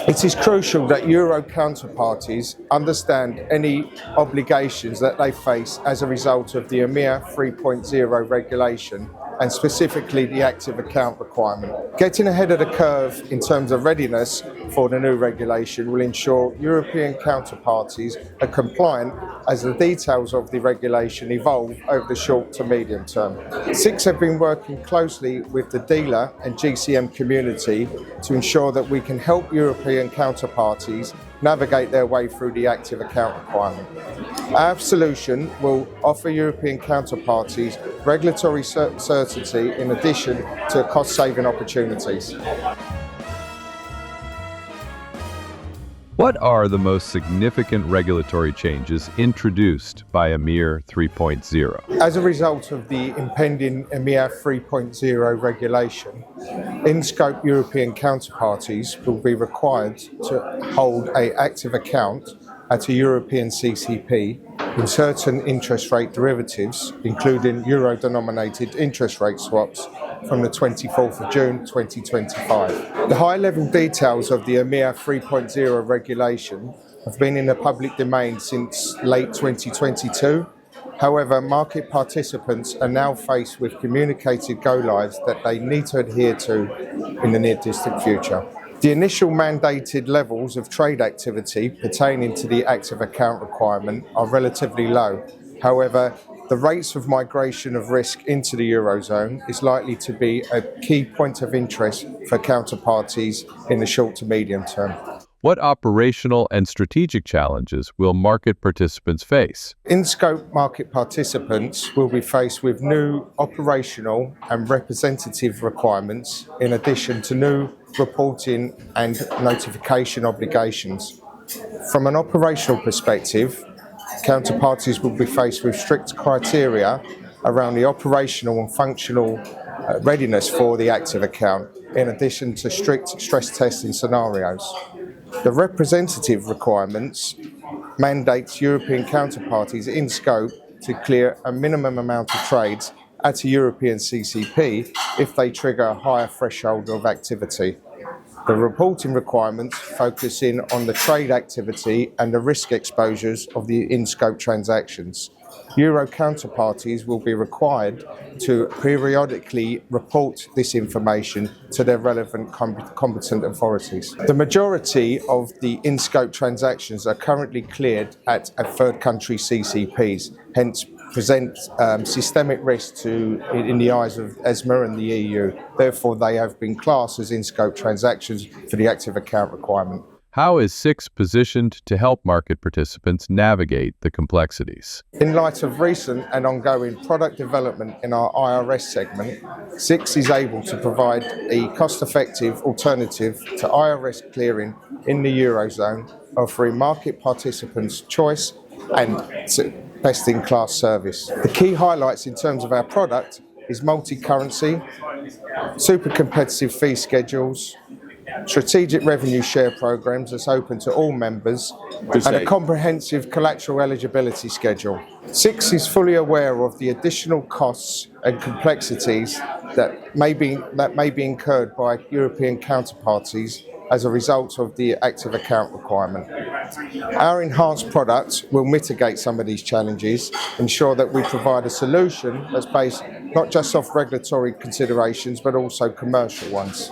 It is crucial that euro counterparties understand any obligations that they face as a result of the EMIR 3.0 regulation, and specifically the active account requirement. Getting ahead of the curve in terms of readiness for the new regulation will ensure European counterparties are compliant as the details of the regulation evolve over the short to medium term. SIX have been working closely with the dealer and GCM community to ensure that we can help European counterparties navigate their way through the active account requirement. Our solution will offer European counterparties regulatory certainty in addition to cost-saving opportunities. What are the most significant regulatory changes introduced by EMIR 3.0? As a result of the impending EMIR 3.0 regulation, in-scope European counterparties will be required to hold an active account at a European CCP in certain interest rate derivatives, including euro-denominated interest rate swaps, from the 24th of June 2025. The high-level details of the EMIR 3.0 regulation have been in the public domain since late 2022. However, market participants are now faced with communicated go-lives that they need to adhere to in the near-distant future. The initial mandated levels of trade activity pertaining to the active account requirement are relatively low. However, the rates of migration of risk into the Eurozone is likely to be a key point of interest for counterparties in the short to medium term. What operational and strategic challenges will market participants face? In-scope market participants will be faced with new operational and representative requirements in addition to new reporting and notification obligations. From an operational perspective, counterparties will be faced with strict criteria around the operational and functional readiness for the active account, in addition to strict stress testing scenarios. The representative requirements mandate European counterparties in scope to clear a minimum amount of trades at a European CCP if they trigger a higher threshold of activity. The reporting requirements focus in on the trade activity and the risk exposures of the in-scope transactions. Euro counterparties will be required to periodically report this information to their relevant competent authorities. The majority of the in-scope transactions are currently cleared at third country CCPs, hence present systemic risk in the eyes of ESMA and the EU. Therefore, they have been classed as in-scope transactions for the active account requirement. How is SIX positioned to help market participants navigate the complexities? In light of recent and ongoing product development in our IRS segment, SIX is able to provide a cost-effective alternative to IRS clearing in the Eurozone, offering market participants choice and best-in-class service. The key highlights in terms of our product is multi-currency, super competitive fee schedules, strategic revenue share programs that's open to all members, and a comprehensive collateral eligibility schedule. SIX is fully aware of the additional costs and complexities that may be incurred by European counterparties as a result of the active account requirement. Our enhanced product will mitigate some of these challenges, ensure that we provide a solution that's based not just off regulatory considerations but also commercial ones.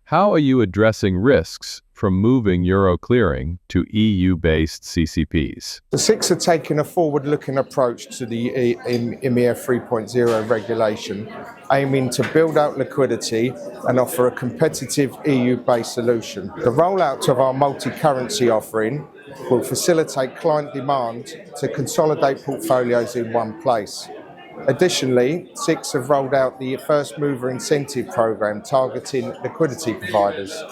How are you addressing risks from moving euro clearing to EU-based CCPs? The SIX are taking a forward-looking approach to the EMIR 3.0 regulation, aiming to build out liquidity and offer a competitive EU-based solution. The rollout of our multi-currency offering will facilitate client demand to consolidate portfolios in one place. Additionally, SIX have rolled out the First Mover Incentive Programme targeting liquidity providers.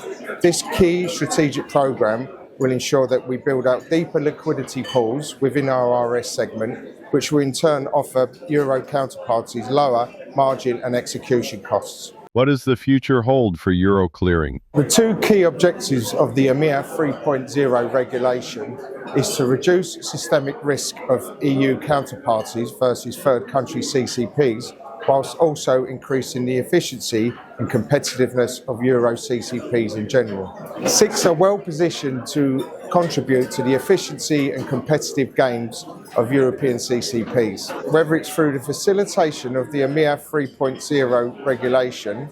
This key strategic programme will ensure that we build out deeper liquidity pools within our RS segment, which will in turn offer euro counterparties lower margin and execution costs. What does the future hold for euro clearing? The two key objectives of the EMIR 3.0 regulation is to reduce systemic risk of EU counterparties versus third country CCPs whilst also increasing the efficiency and competitiveness of Euro CCPs in general. 6 are well positioned to contribute to the efficiency and competitive gains of European CCPs, whether it's through the facilitation of the EMIR 3.0 regulation,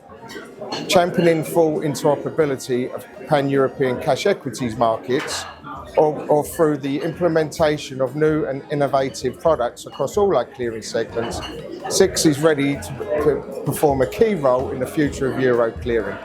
championing full interoperability of pan-European cash equities markets, or through the implementation of new and innovative products across all our clearing segments. 6 is ready to perform a key role in the future of Euro clearing.